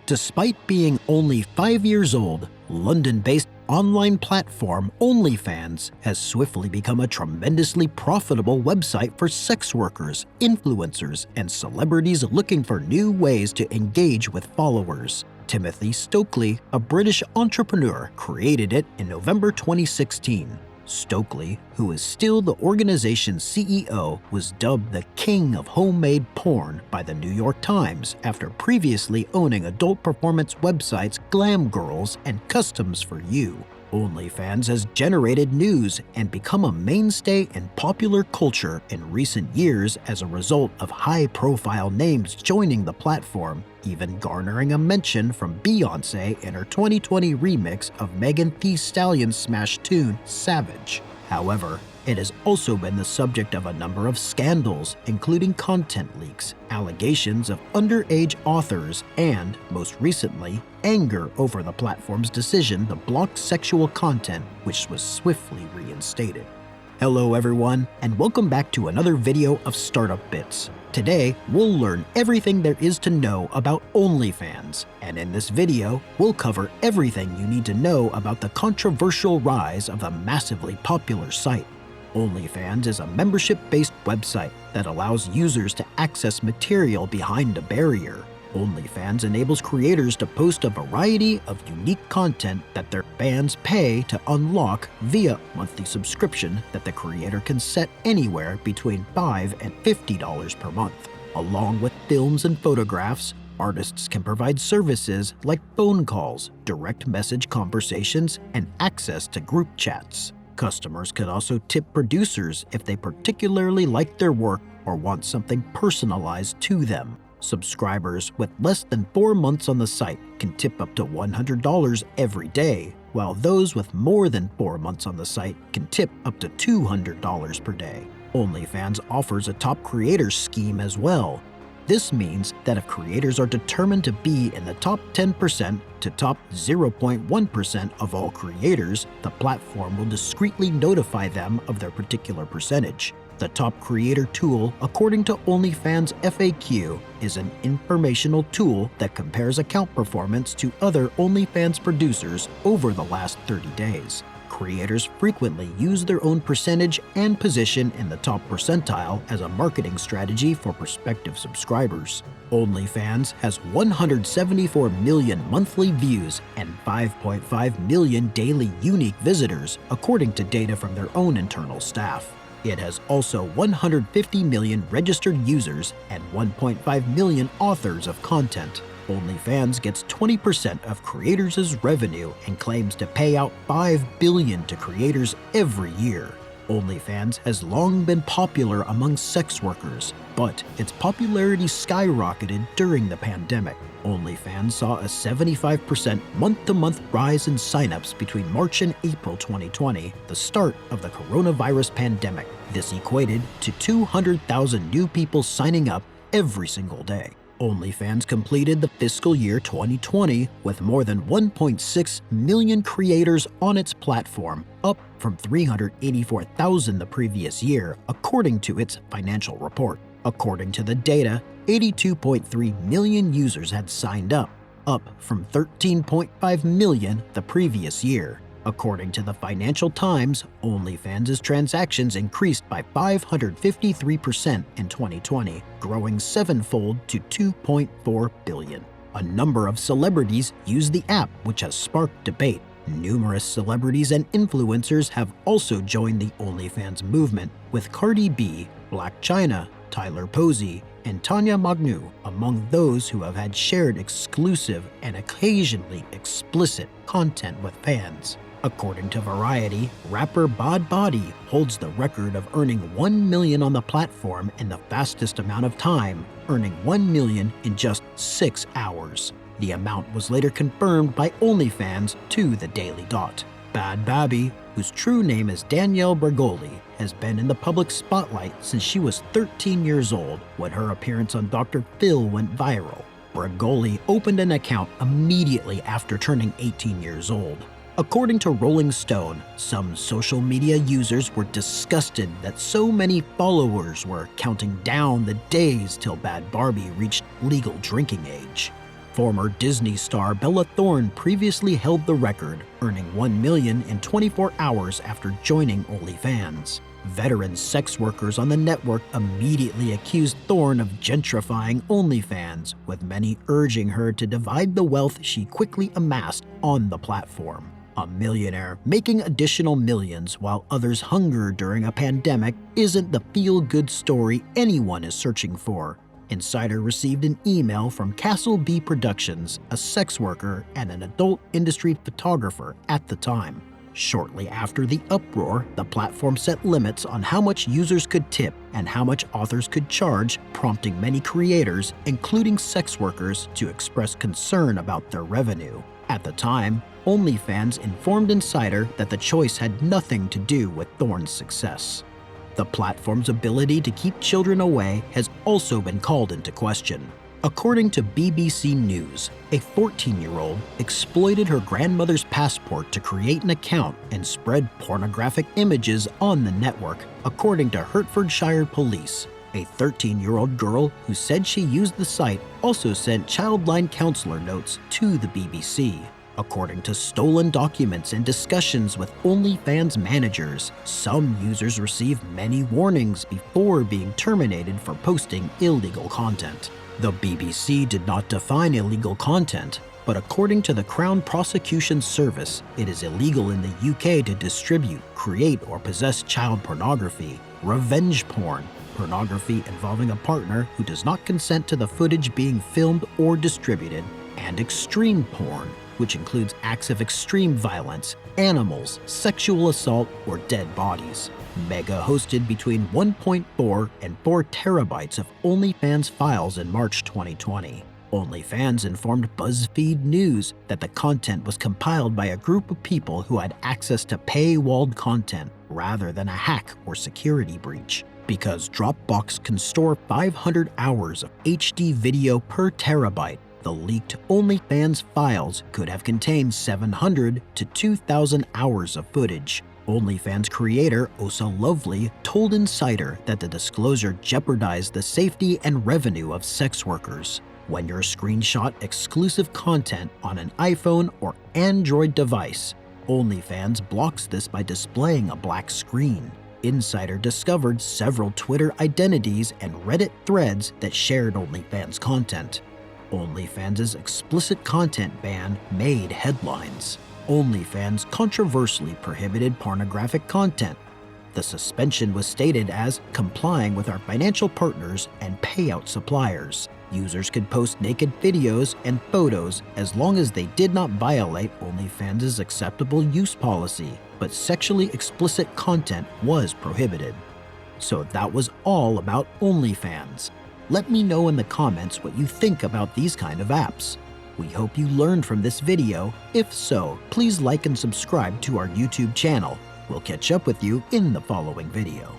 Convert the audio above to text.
Despite being only 5 years old, London-based online platform OnlyFans has swiftly become a tremendously profitable website for sex workers, influencers, and celebrities looking for new ways to engage with followers. Timothy Stokely, a British entrepreneur, created it in November 2016. Stokely, who is still the organization's CEO, was dubbed the king of homemade porn by the New York Times after previously owning adult performance websites Glam Girls and Customs for You. OnlyFans has generated news and become a mainstay in popular culture in recent years as a result of high-profile names joining the platform, even garnering a mention from Beyoncé in her 2020 remix of Megan Thee Stallion's smash tune Savage. However, it has also been the subject of a number of scandals, including content leaks, allegations of underage authors, and, most recently, anger over the platform's decision to block sexual content, which was swiftly reinstated. Hello everyone, and welcome back to another video of Startup Bits. Today, we'll learn everything there is to know about OnlyFans, and in this video, we'll cover everything you need to know about the controversial rise of the massively popular site. OnlyFans is a membership-based website that allows users to access material behind a barrier. OnlyFans enables creators to post a variety of unique content that their fans pay to unlock via monthly subscription that the creator can set anywhere between $5 and $50 per month. Along with films and photographs, artists can provide services like phone calls, direct message conversations, and access to group chats. Customers can also tip producers if they particularly like their work or want something personalized to them. Subscribers with less than 4 months on the site can tip up to $100 every day, while those with more than 4 months on the site can tip up to $200 per day. OnlyFans offers a top creators scheme as well. This means that if creators are determined to be in the top 10% to top 0.1% of all creators, the platform will discreetly notify them of their particular percentage. The Top Creator tool, according to OnlyFans FAQ, is an informational tool that compares account performance to other OnlyFans producers over the last 30 days. Creators frequently use their own percentage and position in the top percentile as a marketing strategy for prospective subscribers. OnlyFans has 174 million monthly views and 5.5 million daily unique visitors, according to data from their own internal staff. It has also 150 million registered users and 1.5 million authors of content. OnlyFans gets 20% of creators' revenue and claims to pay out $5 billion to creators every year. OnlyFans has long been popular among sex workers, but its popularity skyrocketed during the pandemic. OnlyFans saw a 75% month-to-month rise in signups between March and April 2020, the start of the coronavirus pandemic. This equated to 200,000 new people signing up every single day. OnlyFans completed the fiscal year 2020 with more than 1.6 million creators on its platform, up from 384,000 the previous year, according to its financial report. According to the data, 82.3 million users had signed up from 13.5 million the previous year. According to the Financial Times, OnlyFans' transactions increased by 553% in 2020, growing sevenfold to 2.4 billion. A number of celebrities use the app, which has sparked debate. Numerous celebrities and influencers have also joined the OnlyFans movement, with Cardi B, Blac Chyna, Tyler Posey, and Tanya Magnu among those who have had shared exclusive and occasionally explicit content with fans. According to Variety, rapper Bod Body holds the record of earning $1 million on the platform in the fastest amount of time, earning $1 million in just 6 hours. The amount was later confirmed by OnlyFans to the Daily Dot. Bad Babby, whose true name is Danielle Bregoli, has been in the public spotlight since she was 13 years old when her appearance on Dr. Phil went viral. Bregoli opened an account immediately after turning 18 years old. According to Rolling Stone, some social media users were disgusted that so many followers were counting down the days till Bad Barbie reached legal drinking age. Former Disney star Bella Thorne previously held the record, earning $1 million in 24 hours after joining OnlyFans. Veteran sex workers on the network immediately accused Thorne of gentrifying OnlyFans, with many urging her to divide the wealth she quickly amassed on the platform. A millionaire making additional millions while others hunger during a pandemic isn't the feel-good story anyone is searching for. Insider received an email from Castle B Productions, a sex worker and an adult industry photographer at the time. Shortly after the uproar, the platform set limits on how much users could tip and how much authors could charge, prompting many creators, including sex workers, to express concern about their revenue. At the time, OnlyFans informed Insider that the choice had nothing to do with Thorne's success. The platform's ability to keep children away has also been called into question. According to BBC News, a 14-year-old exploited her grandmother's passport to create an account and spread pornographic images on the network, according to Hertfordshire police. A 13-year-old girl who said she used the site also sent childline counselor notes to the BBC. According to stolen documents and discussions with OnlyFans managers, some users received many warnings before being terminated for posting illegal content. The BBC did not define illegal content, but according to the Crown Prosecution Service, it is illegal in the UK to distribute, create, or possess child pornography, revenge porn, pornography involving a partner who does not consent to the footage being filmed or distributed, and extreme porn, which includes acts of extreme violence, animals, sexual assault, or dead bodies. Mega hosted between 1.4 and 4 terabytes of OnlyFans files in March 2020. OnlyFans informed BuzzFeed News that the content was compiled by a group of people who had access to paywalled content rather than a hack or security breach. Because Dropbox can store 500 hours of HD video per terabyte, the leaked OnlyFans files could have contained 700 to 2,000 hours of footage. OnlyFans creator Osa Lovely told Insider that the disclosure jeopardized the safety and revenue of sex workers. When you screenshot exclusive content on an iPhone or Android device, OnlyFans blocks this by displaying a black screen. Insider discovered several Twitter identities and Reddit threads that shared OnlyFans content. OnlyFans' explicit content ban made headlines. OnlyFans controversially prohibited pornographic content. The suspension was stated as complying with our financial partners and payout suppliers. Users could post naked videos and photos as long as they did not violate OnlyFans' acceptable use policy, but sexually explicit content was prohibited. So that was all about OnlyFans. Let me know in the comments what you think about these kind of apps. We hope you learned from this video. If so, please like and subscribe to our YouTube channel. We'll catch up with you in the following video.